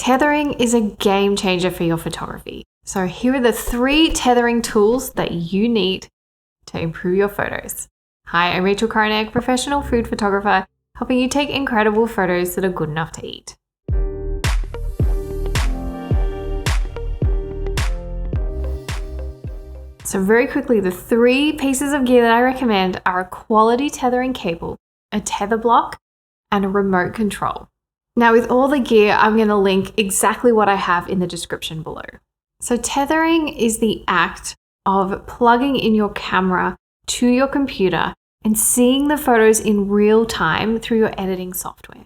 Tethering is a game changer for your photography. So here are the 3 tethering tools that you need to improve your photos. Hi, I'm Rachel Koronek, professional food photographer, helping you take incredible photos that are good enough to eat. So very quickly, the 3 pieces of gear that I recommend are a quality tethering cable, a tether block, and a remote control. Now with all the gear, I'm going to link exactly what I have in the description below. So tethering is the act of plugging in your camera to your computer and seeing the photos in real time through your editing software.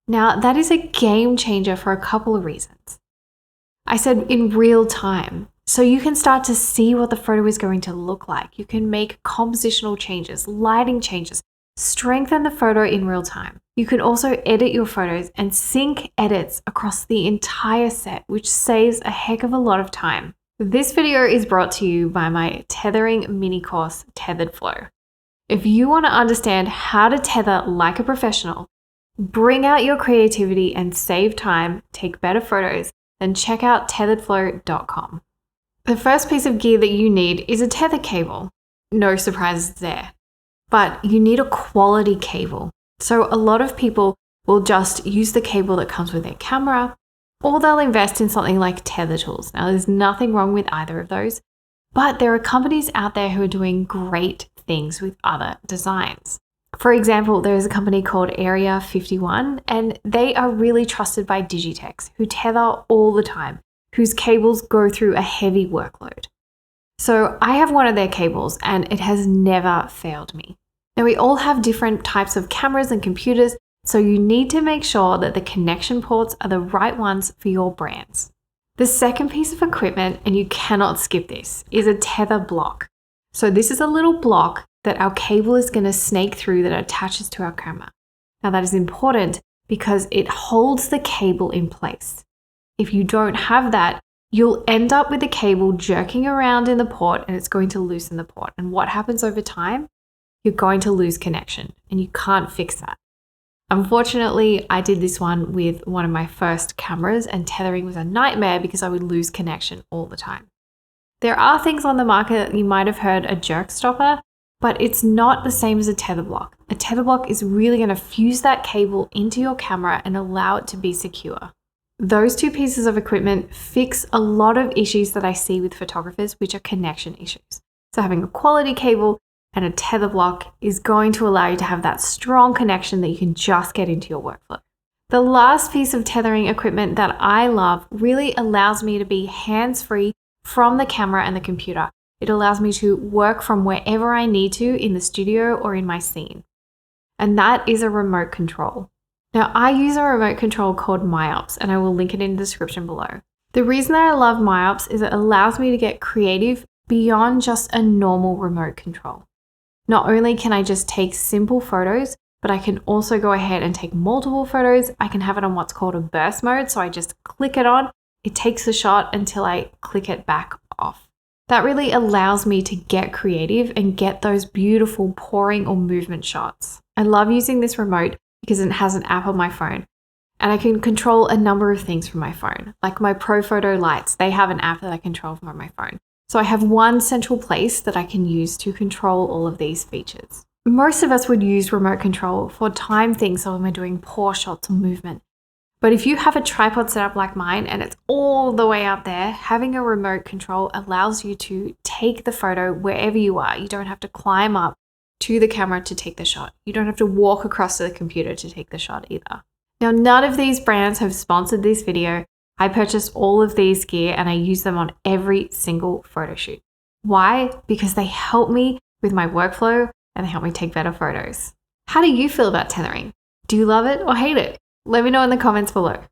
Now that is a game changer for a couple of reasons. I said in real time, so you can start to see what the photo is going to look like. You can make compositional changes, lighting changes, strengthen the photo in real time. You can also edit your photos and sync edits across the entire set, which saves a heck of a lot of time. This video is brought to you by my tethering mini course, Tethered Flow. If you want to understand how to tether like a professional, bring out your creativity and save time, take better photos, then check out tetheredflow.com. The first piece of gear that you need is a tether cable. No surprises there. But you need a quality cable. So a lot of people will just use the cable that comes with their camera, or they'll invest in something like tether tools. Now there's nothing wrong with either of those, but there are companies out there who are doing great things with other designs. For example, there is a company called Area 51, and they are really trusted by Digitex, who tether all the time, whose cables go through a heavy workload. So I have one of their cables and it has never failed me. Now we all have different types of cameras and computers, so you need to make sure that the connection ports are the right ones for your brands. The second piece of equipment, and you cannot skip this, is a tether block. So this is a little block that our cable is going to snake through that attaches to our camera. Now that is important because it holds the cable in place. If you don't have that, you'll end up with the cable jerking around in the port and it's going to loosen the port. And what happens over time? You're going to lose connection and you can't fix that. Unfortunately, I did this one with one of my first cameras and tethering was a nightmare because I would lose connection all the time. There are things on the market, you might have heard a jerk stopper, but it's not the same as a tether block. A tether block is really going to fuse that cable into your camera and allow it to be secure. Those 2 pieces of equipment fix a lot of issues that I see with photographers, which are connection issues. So having a quality cable and a tether block is going to allow you to have that strong connection that you can just get into your workflow. The last piece of tethering equipment that I love really allows me to be hands-free from the camera and the computer. It allows me to work from wherever I need to in the studio or in my scene. And that is a remote control. Now, I use a remote control called MyOps, and I will link it in the description below. The reason that I love MyOps is it allows me to get creative beyond just a normal remote control. Not only can I just take simple photos, but I can also go ahead and take multiple photos. I can have it on what's called a burst mode, so I just click it on, it takes the shot until I click it back off. That really allows me to get creative and get those beautiful pouring or movement shots. I love using this remote because it has an app on my phone and I can control a number of things from my phone. Like my Pro Photo lights, they have an app that I control from my phone. So I have one central place that I can use to control all of these features. Most of us would use remote control for time things, so when we're doing pour shots or movement. But if you have a tripod set up like mine and it's all the way up there, having a remote control allows you to take the photo wherever you are. You don't have to climb up to the camera to take the shot. You don't have to walk across to the computer to take the shot either. Now, none of these brands have sponsored this video. I purchased all of these gear and I use them on every single photo shoot. Why? Because they help me with my workflow and they help me take better photos. How do you feel about tethering? Do you love it or hate it? Let me know in the comments below.